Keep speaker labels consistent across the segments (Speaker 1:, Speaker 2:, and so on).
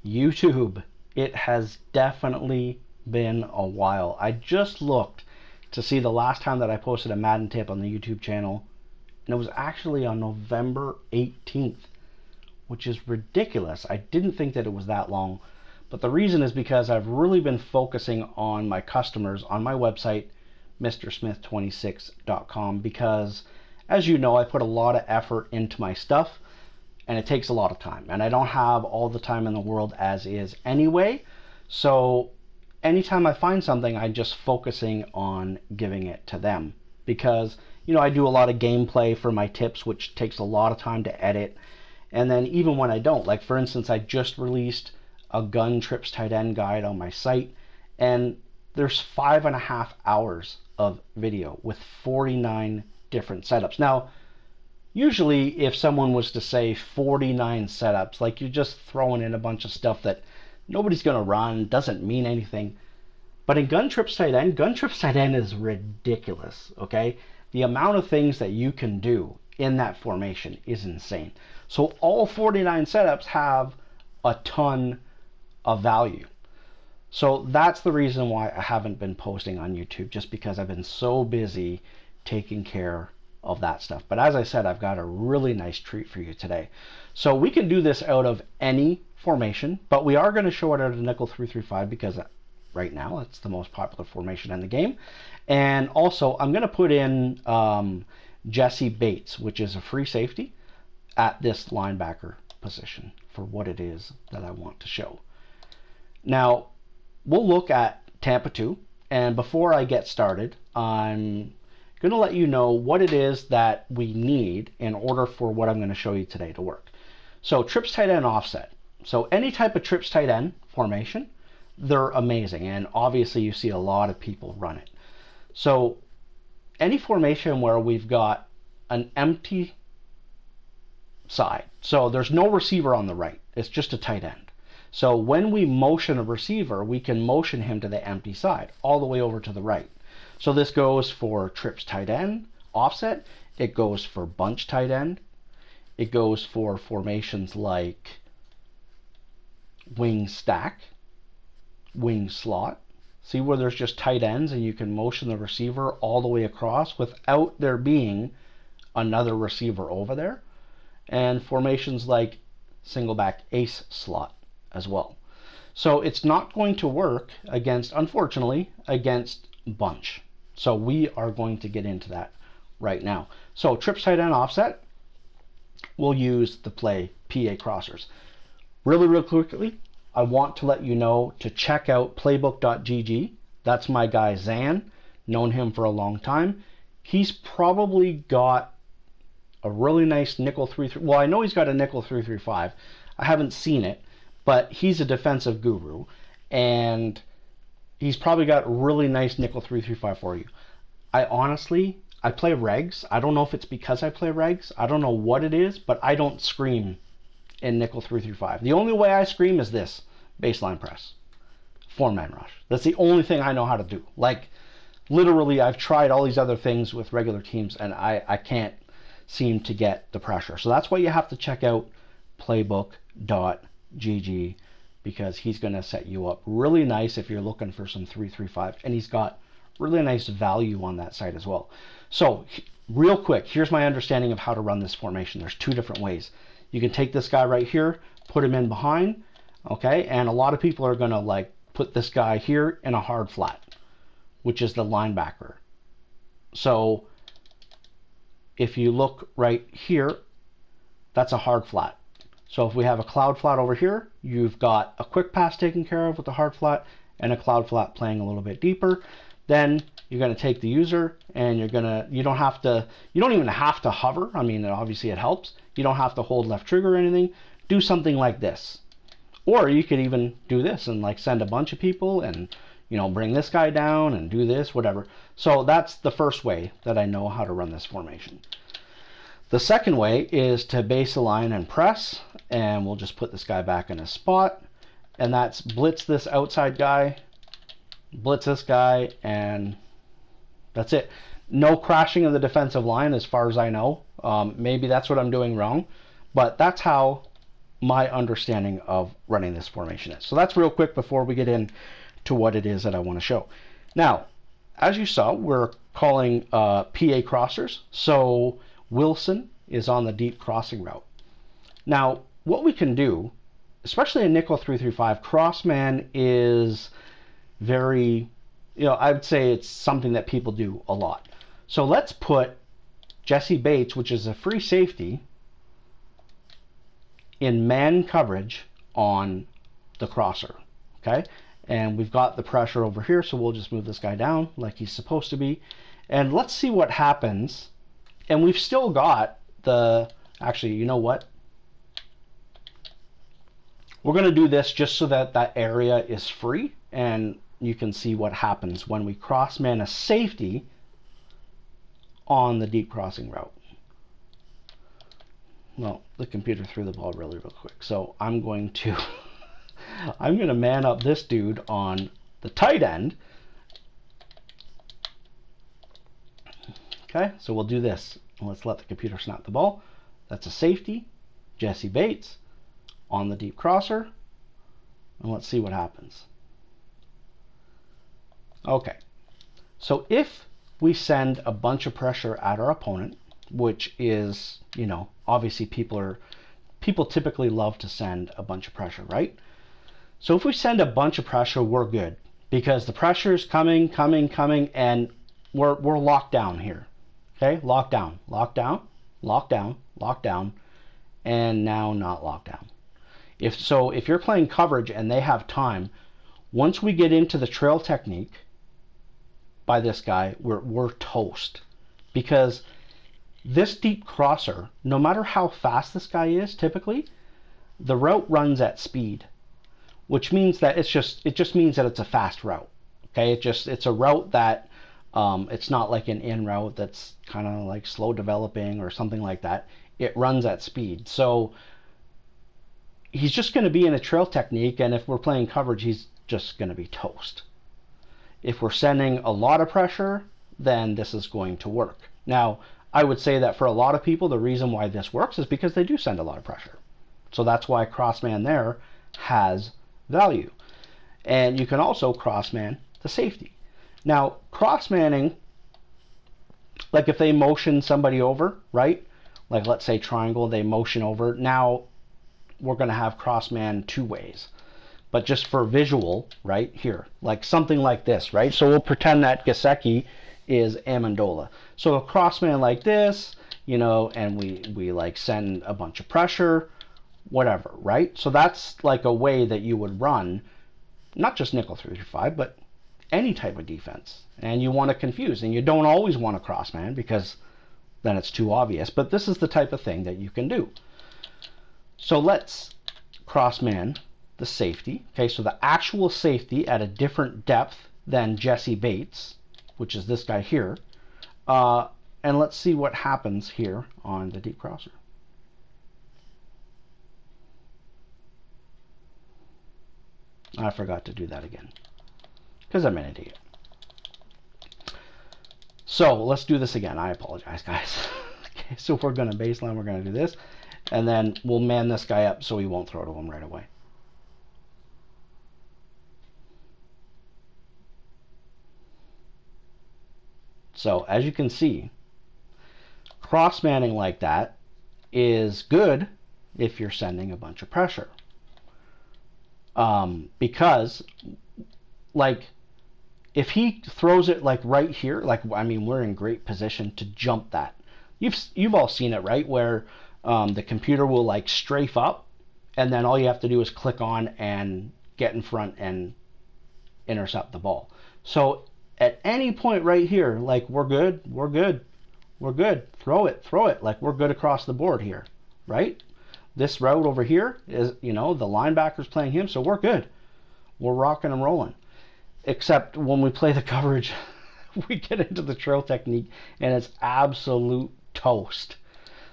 Speaker 1: YouTube, it has definitely been a while. I just looked to see the last time that I posted a Madden tip on the YouTube channel, and it was actually on November 18th, which is ridiculous. I didn't think that it was that long, but the reason is because I've really been focusing on my customers on my website, mrsmith26.com, because as you know, I put a lot of effort into my stuff, and it takes a lot of time, and I don't have all the time in the world as is anyway. So anytime I find something, I'm just focusing on giving it to them, because I do a lot of gameplay for my tips, which takes a lot of time to edit. And then even when I don't, like for instance, I just released a gun trips tight end guide on my site, and there's 5.5 hours of video with 49 different setups. Now, usually if someone was to say 49 setups, like you're just throwing in a bunch of stuff that nobody's going to run, doesn't mean anything. But in Gun Trips Tight End is ridiculous, okay? The amount of things that you can do in that formation is insane. So all 49 setups have a ton of value. So that's the reason why I haven't been posting on YouTube, just because I've been so busy taking care of that stuff. But as I said, I've got a really nice treat for you today. So we can do this out of any formation, but we are going to show it out of nickel 3-5 because right now it's the most popular formation in the game. And also I'm going to put in Jesse Bates, which is a free safety, at this linebacker position for what it is that I want to show. Now we'll look at Tampa 2, and before I get started, I'm going to let you know what it is that we need in order for what I'm going to show you today to work. So trips tight end offset. So any type of trips tight end formation, they're amazing, and obviously you see a lot of people run it. So any formation where we've got an empty side, so there's no receiver on the right, it's just a tight end. So when we motion a receiver, we can motion him to the empty side all the way over to the right. So this goes for trips tight end offset, it goes for bunch tight end, it goes for formations like wing stack, wing slot. See where there's just tight ends and you can motion the receiver all the way across without there being another receiver over there. And formations like single back ace slot as well. So it's not going to work against, unfortunately, against bunch. So we are going to get into that right now. So trips tight end offset, we'll use the play PA crossers. Really quickly, I want to let you know to check out playbook.gg. That's my guy Zan, known him for a long time. He's probably got a really nice nickel 3-3. Well, I know he's got a nickel 3-3-5. I haven't seen it, but he's a defensive guru, and he's probably got a really nice nickel 3-3-5 for you. I play regs. I don't know if it's because I play regs. I don't know what it is, but I don't scream in nickel 3-5. The only way I scream is this: baseline press, 4-man rush. That's the only thing I know how to do. Like, literally, I've tried all these other things with regular teams, and I can't seem to get the pressure. So that's why you have to check out playbook.gg, because he's going to set you up really nice if you're looking for some 3-3-5, and he's got really nice value on that site as well. So real quick, here's my understanding of how to run this formation. There's two different ways. You can take this guy right here, put him in behind, okay, and a lot of people are going to like put this guy here in a hard flat, which is the linebacker. So if you look right here, that's a hard flat. So if we have a cloud flat over here, you've got a quick pass taken care of with the hard flat and a cloud flat playing a little bit deeper. Then you're going to take the user, and you don't even have to hover. I mean, obviously it helps. You don't have to hold left trigger or anything. Do something like this. Or you could even do this and like send a bunch of people and, bring this guy down and do this, whatever. So that's the first way that I know how to run this formation. The second way is to base align and press, and we'll just put this guy back in his spot, and that's blitz this outside guy, blitz this guy, and that's it. No crashing of the defensive line as far as I know. Maybe that's what I'm doing wrong, but that's how my understanding of running this formation is. So that's real quick before we get into what it is that I want to show. Now, as you saw, we're calling PA crossers. So Wilson is on the deep crossing route. Now, what we can do, especially in nickel 335, crossman is very, I would say it's something that people do a lot. So let's put Jesse Bates, which is a free safety, in man coverage on the crosser, okay? And we've got the pressure over here, so we'll just move this guy down like he's supposed to be. And let's see what happens. And we've still got the, actually, you know what? We're going to do this just so that that area is free, and you can see what happens when we cross-man a safety on the deep crossing route. Well, the computer threw the ball really real quick, so I'm going to man up this dude on the tight end. Okay, so we'll do this. Let's let the computer snap the ball. That's a safety, Jesse Bates, on the deep crosser, and let's see what happens. Okay, so if we send a bunch of pressure at our opponent, which is, obviously people typically love to send a bunch of pressure, right? So if we send a bunch of pressure, we're good, because the pressure is coming, and we're locked down here. Okay, locked down, and now not locked down. If you're playing coverage and they have time, once we get into the trail technique by this guy, we're toast, because this deep crosser, no matter how fast this guy is, typically the route runs at speed, which means that it just means that it's a fast route. Okay, it's a route that it's not like an in route that's kind of like slow developing or something like that. It runs at speed, so he's just going to be in a trail technique, and if we're playing coverage, he's just going to be toast. If we're sending a lot of pressure, then this is going to work. Now, I would say that for a lot of people, the reason why this works is because they do send a lot of pressure. So that's why crossman there has value. And you can also crossman the safety. Now, crossmanning, like if they motion somebody over, right? Like let's say triangle, they motion over. Now we're going to have crossman two ways. But just for visual, right here, like something like this, right? So we'll pretend that Gesicki is Amendola. So a crossman like this, and we like send a bunch of pressure, whatever, right? So that's like a way that you would run, not just nickel 335, but any type of defense. And you want to confuse, and you don't always want a crossman because then it's too obvious. But this is the type of thing that you can do. So let's crossman the safety. Okay, so the actual safety at a different depth than Jesse Bates, which is this guy here. And let's see what happens here on the deep crosser. I forgot to do that again because I'm an idiot. So let's do this again. I apologize, guys. Okay, so we're going to baseline. We're going to do this, and then we'll man this guy up so he won't throw to him right away. So as you can see, cross-manning like that is good if you're sending a bunch of pressure. Because, like, if he throws it like right here, like, I mean, we're in great position to jump that. You've all seen it, right? Where the computer will like strafe up, and then all you have to do is click on and get in front and intercept the ball. So at any point right here, like we're good, throw it, like we're good across the board here, right? This route over here is, the linebacker's playing him, so we're good. We're rocking and rolling. Except when we play the coverage, we get into the trail technique, and it's absolute toast.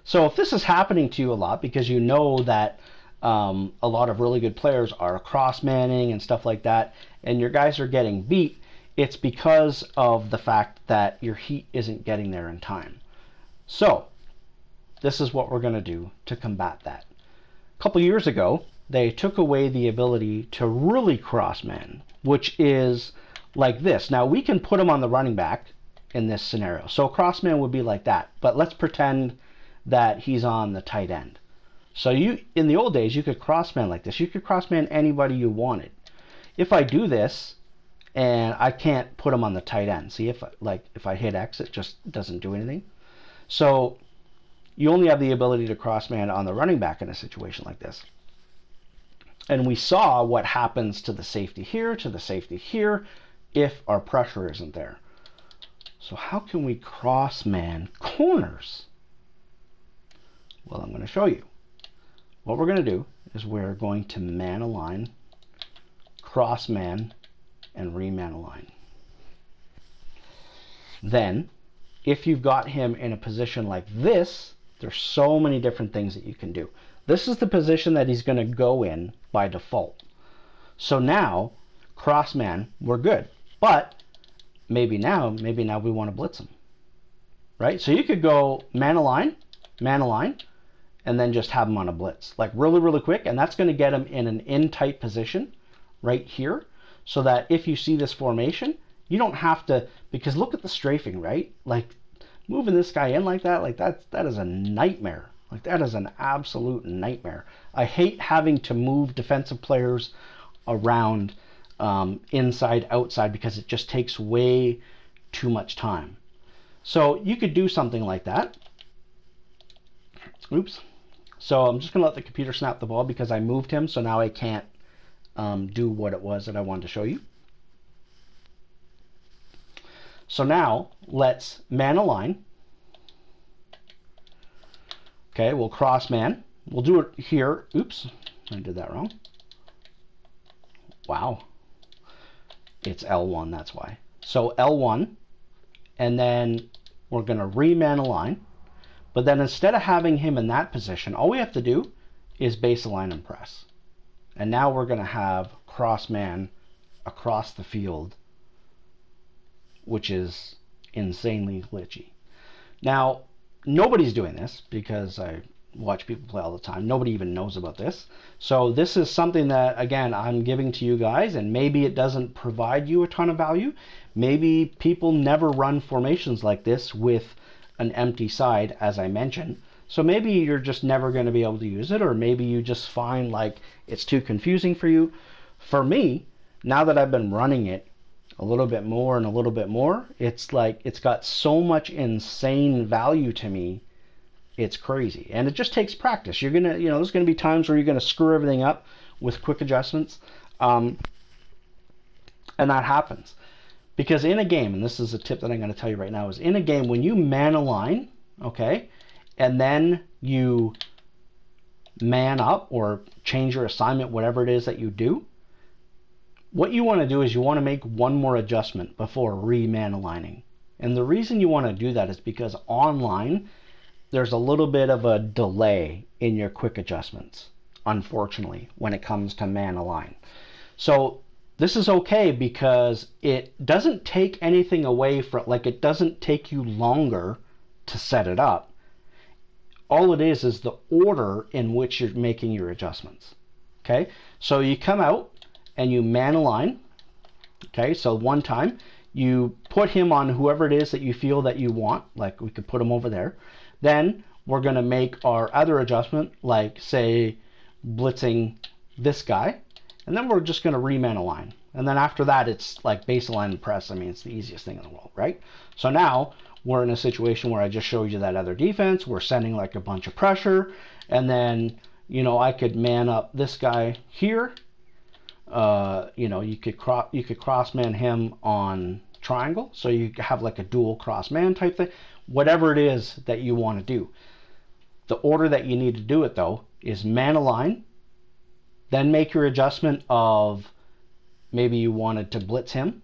Speaker 1: So if this is happening to you a lot, because you know that a lot of really good players are cross-manning and stuff like that, and your guys are getting beat, it's because of the fact that your heat isn't getting there in time. So this is what we're going to do to combat that. couple years ago, they took away the ability to really cross man, which is like this. Now, we can put him on the running back in this scenario. So cross man would be like that. But let's pretend that he's on the tight end. So in the old days, you could cross man like this. You could cross man anybody you wanted. If I do this, and I can't put him on the tight end. See, if I hit X, it just doesn't do anything. So you only have the ability to cross man on the running back in a situation like this. And we saw what happens to the safety here, to the safety here, if our pressure isn't there. So how can we cross man corners? Well, I'm going to show you. What we're going to do is we're going to man align, cross man, and reman align. Then, if you've got him in a position like this, there's so many different things that you can do. This is the position that he's going to go in by default. So now, cross man, we're good. But maybe now we want to blitz him. Right? So you could go man align, and then just have him on a blitz. Like really, really quick. And that's going to get him in an in-tight position right here. So that if you see this formation, you don't have to, because look at the strafing, right? Like moving this guy in like that is a nightmare. Like that is an absolute nightmare. I hate having to move defensive players around inside, outside, because it just takes way too much time. So you could do something like that. Oops. So I'm just going to let the computer snap the ball because I moved him, so now I can't do what it was that I wanted to show you. So now let's man align. Okay, we'll cross man. We'll do it here. Oops, I did that wrong. Wow. It's L1, that's why. So L1, and then we're going to reman align. But then instead of having him in that position, all we have to do is base align and press. And now we're going to have cross man across the field, which is insanely glitchy. Now, nobody's doing this because I watch people play all the time. Nobody even knows about this. So this is something that, again, I'm giving to you guys, and maybe it doesn't provide you a ton of value. Maybe people never run formations like this with an empty side, as I mentioned. So maybe you're just never going to be able to use it, or maybe you just find like it's too confusing for you. For me, now that I've been running it a little bit more and a little bit more, it's like it's got so much insane value to me. It's crazy. And it just takes practice. You're going to, there's going to be times where you're going to screw everything up with quick adjustments. And that happens. Because in a game, and this is a tip that I'm going to tell you right now, is in a game, when you man align, okay, and then you man up or change your assignment, whatever it is that you do, what you want to do is you want to make one more adjustment before re-man aligning. And the reason you want to do that is because online, there's a little bit of a delay in your quick adjustments, unfortunately, when it comes to man align. So this is okay because it doesn't take anything away from, like it doesn't take you longer to set it up. All it is the order in which you're making your adjustments. Okay, so you come out and you man align. Okay, so one time you put him on whoever it is that you feel that you want, like we could put him over there. Then we're going to make our other adjustment, like say blitzing this guy, and then we're just going to reman align. And then after that, it's like base align and press. I mean, it's the easiest thing in the world, right? So now we're in a situation where I just showed you that other defense. We're sending like a bunch of pressure, and then I could man up this guy here. You could cross man him on triangle, so you have like a dual cross man type thing. Whatever it is that you want to do. The order that you need to do it though is man align, then make your adjustment of maybe you wanted to blitz him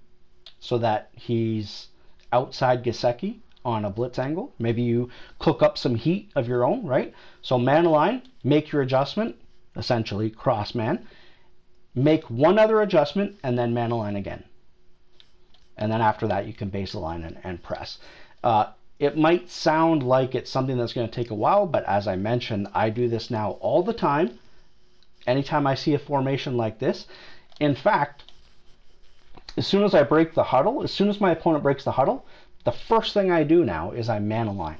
Speaker 1: so that he's outside Gesicki on a blitz angle. Maybe you cook up some heat of your own, right? So man align, make your adjustment, essentially cross man, make one other adjustment, and then man align again. And then after that, you can base align and press. It might sound like it's something that's going to take a while, but as I mentioned, I do this now all the time, anytime I see a formation like this. In fact, as soon as I break the huddle, as soon as my opponent breaks the huddle, the first thing I do now is I man align.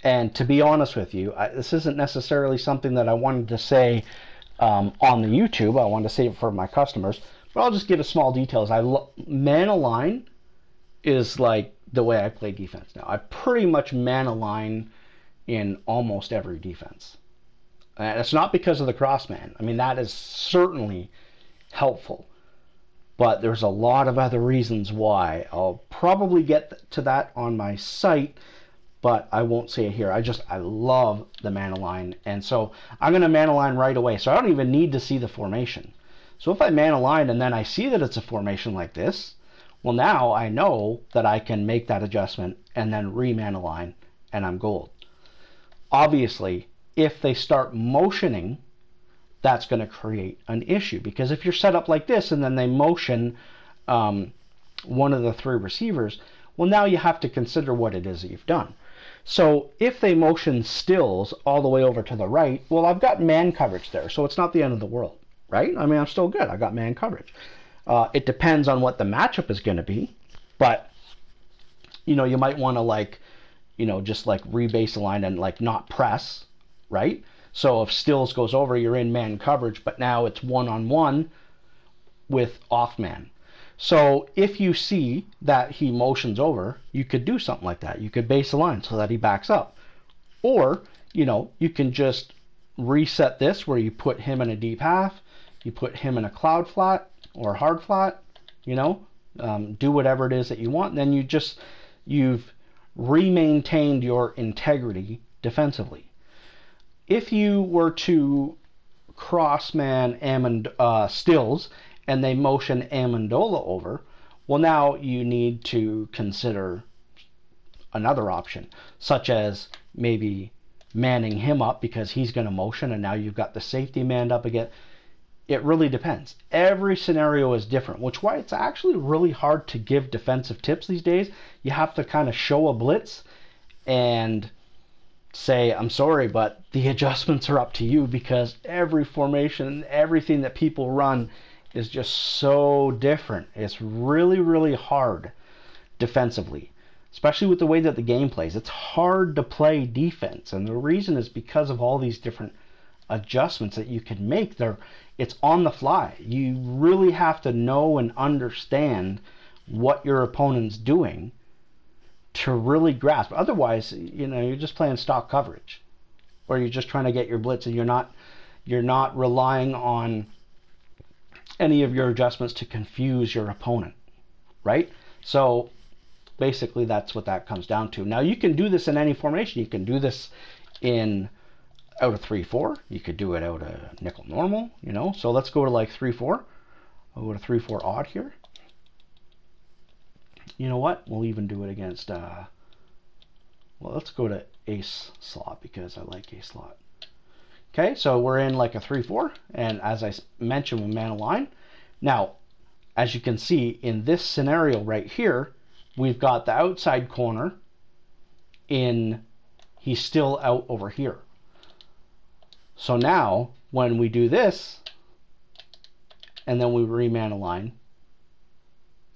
Speaker 1: And to be honest with you, this isn't necessarily something that I wanted to say on the YouTube. I wanted to save it for my customers, but I'll just give a small details. Man align is like the way I play defense now. I pretty much man align in almost every defense. And it's not because of the crossman. I mean, that is certainly helpful. But there's a lot of other reasons why. I'll probably get to that on my site, but I won't say it here. I love the man align. And so I'm going to man align right away. So I don't even need to see the formation. So if I man align and then I see that it's a formation like this, well, now I know that I can make that adjustment and then re-man align, and I'm gold. Obviously, if they start motioning, that's going to create an issue, because if you're set up like this and then they motion one of the three receivers, well, now you have to consider what it is that you've done. So if they motion stills all the way over to the right, well, I've got man coverage there, so it's not the end of the world, right? I mean, I'm still good. I've got man coverage. It depends on what the matchup is going to be, but you know, you might want to, like, you know, just like rebase align and like not press, right? So if stills goes over, you're in man coverage, but now it's one-on-one with off man. So if you see that he motions over, you could do something like that. You could base align so that he backs up. Or, you know, you can just reset this where you put him in a deep half, you put him in a cloud flat or hard flat, you know, do whatever it is that you want. And then you've re-maintained your integrity defensively. If you were to cross-man stills and they motion Amendola over, well, now you need to consider another option, such as maybe manning him up because he's going to motion, and now you've got the safety manned up again. It really depends. Every scenario is different, which is why it's actually really hard to give defensive tips these days. You have to kind of show a blitz and say, I'm sorry, but the adjustments are up to you, because every formation, everything that people run is just so different. It's really, really hard defensively, especially with the way that the game plays. It's hard to play defense, and the reason is because of all these different adjustments that you can make. It's on the fly. You really have to know and understand what your opponent's doing to really grasp. Otherwise, you know, you're just playing stock coverage, or you're just trying to get your blitz, and you're not relying on any of your adjustments to confuse your opponent, right? So basically that's what that comes down to. Now you can do this in any formation. You can do this out of 3-4. You could do it out of nickel normal, you know. So let's go to like 3-4. I'll go to 3-4 odd here. You know what? We'll even do it against, well, let's go to ace slot because I like ace slot. Okay, so we're in like a 3-4, and as I mentioned, we man align. Now, as you can see in this scenario right here, we've got the outside corner he's still out over here. So now, when we do this, and then we re-man align,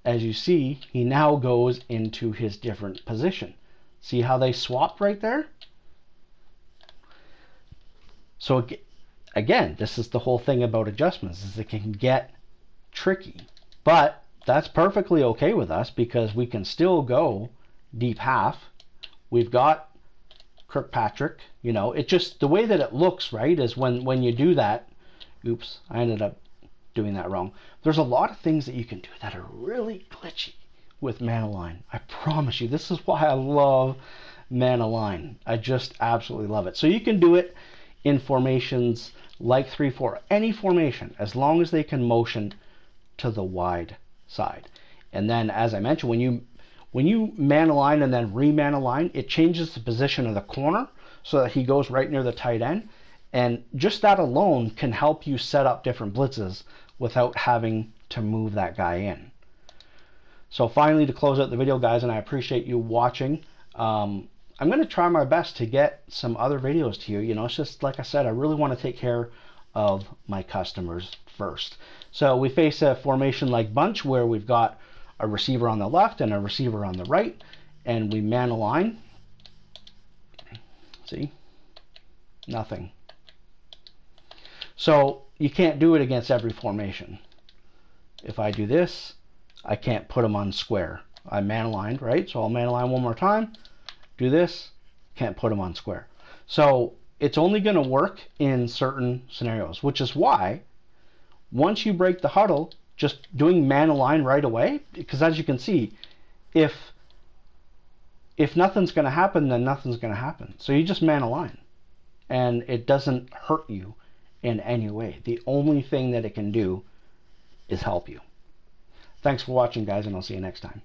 Speaker 1: as you see, he now goes into his different position. See how they swapped right there? So again, this is the whole thing about adjustments, is it can get tricky. But that's perfectly okay with us, because we can still go deep half. We've got Kirkpatrick, you know, it just, the way that it looks, right, is when you do that, oops, I ended up doing that wrong. There's a lot of things that you can do that are really glitchy with man align. I promise you, this is why I love man align. I just absolutely love it. So you can do it in formations like 3-4, any formation, as long as they can motion to the wide side. And then, as I mentioned, when you man align and then re-man align, it changes the position of the corner so that he goes right near the tight end. And just that alone can help you set up different blitzes without having to move that guy in. So finally, to close out the video, guys, and I appreciate you watching, I'm going to try my best to get some other videos to you. You know, it's just, like I said, I really want to take care of my customers first. So we face a formation like bunch where we've got a receiver on the left and a receiver on the right, and we man align. See? Nothing. So you can't do it against every formation. If I do this, I can't put them on square. I man aligned, right? So I'll man align one more time, do this, can't put them on square. So it's only going to work in certain scenarios, which is why once you break the huddle, just doing man align right away, because as you can see, if nothing's going to happen, then nothing's going to happen. So you just man align, and it doesn't hurt you in any way. The only thing that it can do is help you. Thanks for watching, guys, and I'll see you next time.